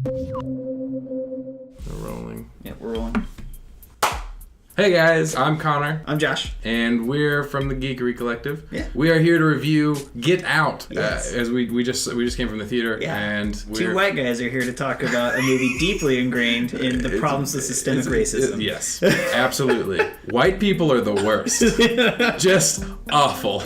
We're rolling. Yeah, we're rolling. Hey guys, I'm Connor. I'm Josh. And we're from the Geekery Collective. Yeah. We are here to review Get Out. Yes. As we just came from the theater. Yeah. And Two white guys are here to talk about a movie deeply ingrained in the problems of systemic racism. Yes, absolutely. White people are the worst. Just awful.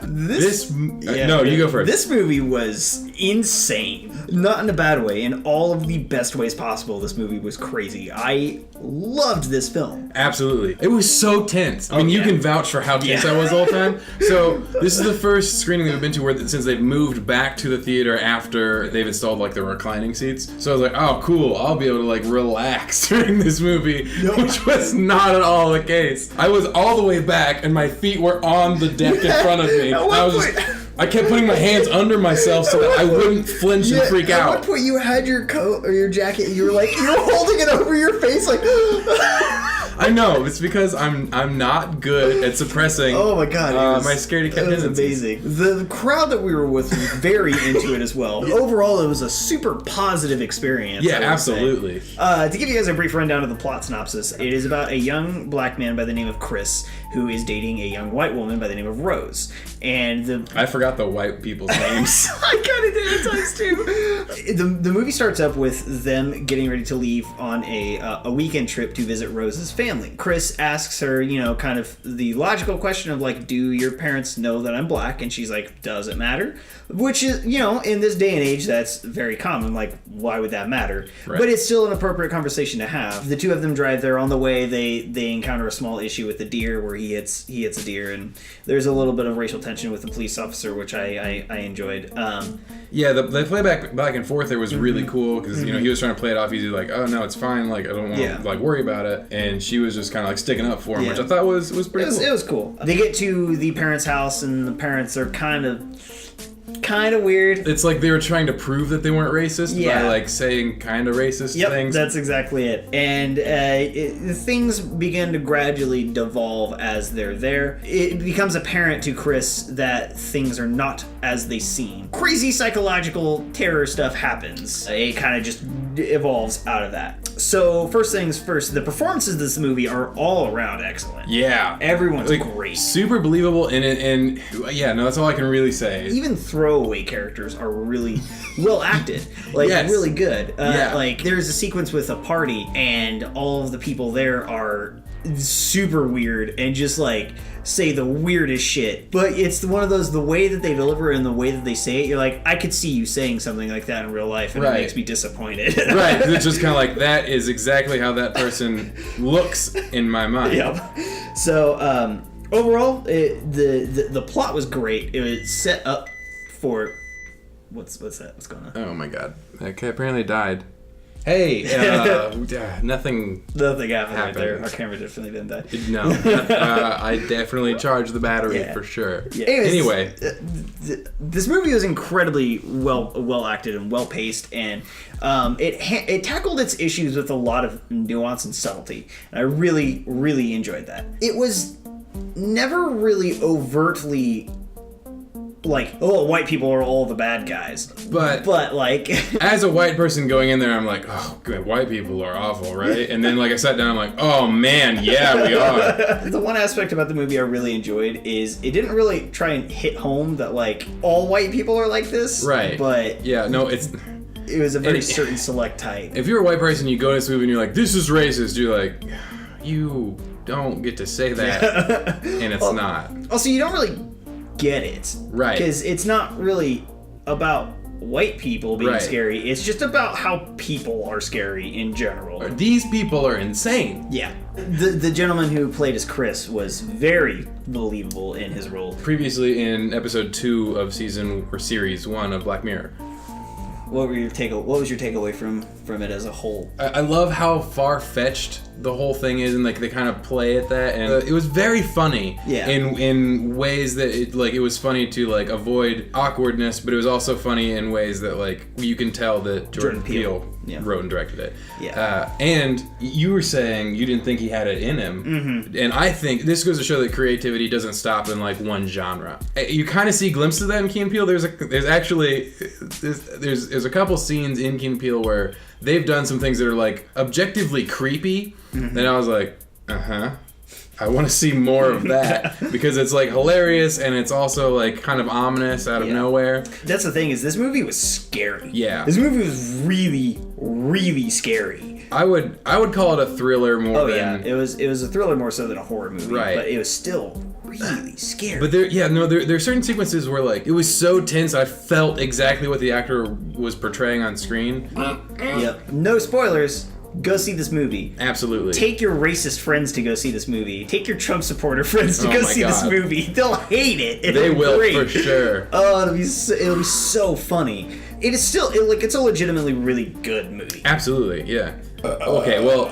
No, you go first. This movie was insane. Not in a bad way. In all of the best ways possible, this movie was crazy. I loved this film. Absolutely. It was so tense. I mean, you can vouch for how tense I was the whole time. So this is the first screening that we've been to where, since they've moved back to the theater after they've installed like the reclining seats. So I was like, oh, cool. I'll be able to like relax during this movie, which was not at all the case. I was all the way back and my feet were on the deck in front of me. I kept putting my hands under myself so that I wouldn't flinch and freak out. At one point, you had your coat or your jacket. You were holding it over your face, like. I know. It's because I'm not good at suppressing. Oh my god! My scaredy cat tendencies. It was amazing. The crowd that we were with was very into it as well. Overall, it was a super positive experience. Yeah, absolutely. To give you guys a brief rundown of the plot synopsis, it is about a young black man by the name of Chris who is dating a young white woman by the name of Rose. And I forgot the white people's names. I kind of did at times too. The movie starts up with them getting ready to leave on a weekend trip to visit Rose's family. Chris asks her, kind of the logical question of like, do your parents know that I'm black? And she's like, does it matter? Which is, in this day and age, that's very common. Like, why would that matter? Right. But it's still an appropriate conversation to have. The two of them drive there. On the way, they encounter a small issue with the deer where he hits a deer, and there's a little bit of racial tension with the police officer, which I enjoyed. Yeah, the play back and forth there was really cool because he was trying to play it off easy, like, oh no, it's fine, like I don't want to like worry about it, and she was just kind of like sticking up for him, which I thought was pretty cool. It was cool. They get to the parents' house, and the parents are kind of weird. It's like they were trying to prove that they weren't racist by like saying kind of racist things. That's exactly it. And things begin to gradually devolve as they're there. It becomes apparent to Chris that things are not as they seem. Crazy psychological terror stuff happens. It kind of just evolves out of that. So first things first, the performances of this movie are all around excellent. Yeah. Everyone's great. Super believable and that's all I can really say. Even throwaway characters are really well acted, really good. Like there's a sequence with a party and all of the people there are super weird and just like say the weirdest shit, but it's one of those, the way that they deliver and the way that they say it, you're like, I could see you saying something like that in real life, and it makes me disappointed. Right, it's just kind of like, that is exactly how that person looks in my mind. Yep. So overall, the plot was great. It was set up for what's that? What's going on? Oh my god. Okay, apparently died. Hey, nothing happened right there. Our camera definitely didn't die. No, I definitely charged the battery for sure. Yeah. Anyway, this movie was incredibly well acted and well paced, and it tackled its issues with a lot of nuance and subtlety. And I really, really enjoyed that. It was never really overtly like, oh, white people are all the bad guys. But like, as a white person going in there, I'm like, oh, good, white people are awful, right? And then like I sat down, I'm like, oh man, yeah, we are. The one aspect about the movie I really enjoyed is it didn't really try and hit home that like all white people are like this. Right. But yeah, no, it was a very certain select type. If you're a white person, you go to this movie and you're like, this is racist, you're like, you don't get to say that, and it's not. Also, you don't really get it, right? Because it's not really about white people being scary. It's just about how people are scary in general. These people are insane. Yeah. The gentleman who played as Chris was very believable in his role. Previously in episode 2 of series 1 of Black Mirror. What was your takeaway from from it as a whole. I love how far-fetched the whole thing is, and like they kind of play at that, and it was very funny. Yeah. In ways that it was funny to like avoid awkwardness, but it was also funny in ways that like you can tell that Jordan Peele wrote and directed it. Yeah. And you were saying you didn't think he had it in him, and I think this goes to show that creativity doesn't stop in like one genre. You kind of see glimpses of that in Key and Peele. There's a couple scenes in Key and Peele where they've done some things that are like objectively creepy, and I was like, I want to see more of that because it's like hilarious and it's also like kind of ominous out of nowhere. That's the thing, is this movie was scary. Yeah. This movie was really, really scary. I would call it a thriller more than... It was a thriller more so than a horror movie. Right. But it was still really scary. But there are certain sequences where like it was so tense I felt exactly what the actor was portraying on screen. Yep. No spoilers. Go see this movie. Absolutely. Take your racist friends to go see this movie. Take your Trump supporter friends to go see this movie. They'll hate it. They will for sure. Oh, it'll be so funny. It is still it's a legitimately really good movie. Absolutely, yeah. Okay, well,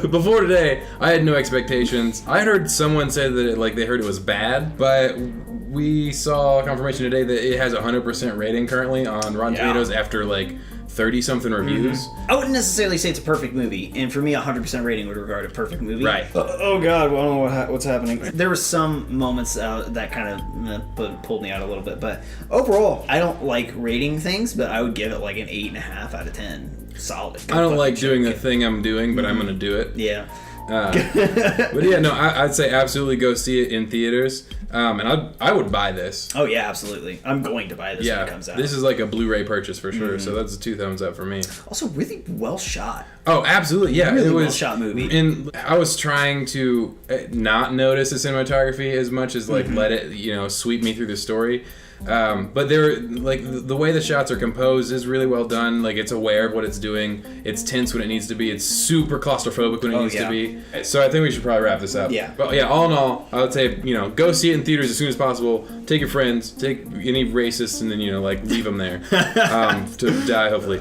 before today, I had no expectations. I heard someone say that they heard it was bad, but we saw confirmation today that it has a 100% rating currently on Rotten Tomatoes after like 30-something reviews. I wouldn't necessarily say it's a perfect movie, and for me, a 100% rating would regard a perfect movie. Right. Oh God, I don't know what's happening. There were some moments that kind of pulled me out a little bit, but overall, I don't like rating things, but I would give it like an 8.5 out of 10. Solid. I don't like doing the thing I'm doing, but I'm gonna do it. Yeah. But yeah, no, I'd say absolutely go see it in theaters. And I would buy this. Oh yeah, absolutely. I'm going to buy this when it comes out. This is like a Blu-ray purchase for sure. So that's a 2 thumbs up for me. Also, really well shot. Oh, absolutely. Yeah, really it was well shot movie. And I was trying to not notice the cinematography as much as like let it sweep me through the story. But they're like the way the shots are composed is really well done. Like it's aware of what it's doing. It's tense when it needs to be. It's super claustrophobic when it needs to be. So I think we should probably wrap this up. Yeah. But yeah, all in all, I would say go see it in theaters as soon as possible. Take your friends, take any racists, and then leave them there to die hopefully.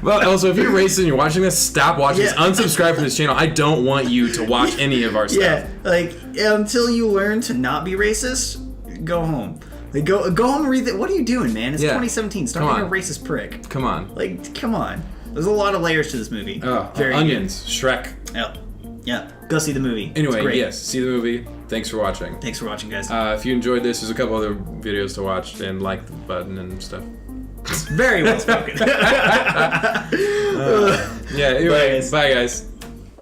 Well, also if you're racist and you're watching this, stop watching this. Unsubscribe from this channel. I don't want you to watch any of our stuff. Yeah, until you learn to not be racist, go home. Go home and read that. What are you doing, man? It's 2017. Stop being a racist prick. Come on. Come on. There's a lot of layers to this movie. Oh, onions. Good. Shrek. Yep. Go see the movie. Anyway, yes, see the movie. Thanks for watching. Thanks for watching, guys. If you enjoyed this, there's a couple other videos to watch, and like the button and stuff. Very well spoken. Anyway, bye guys.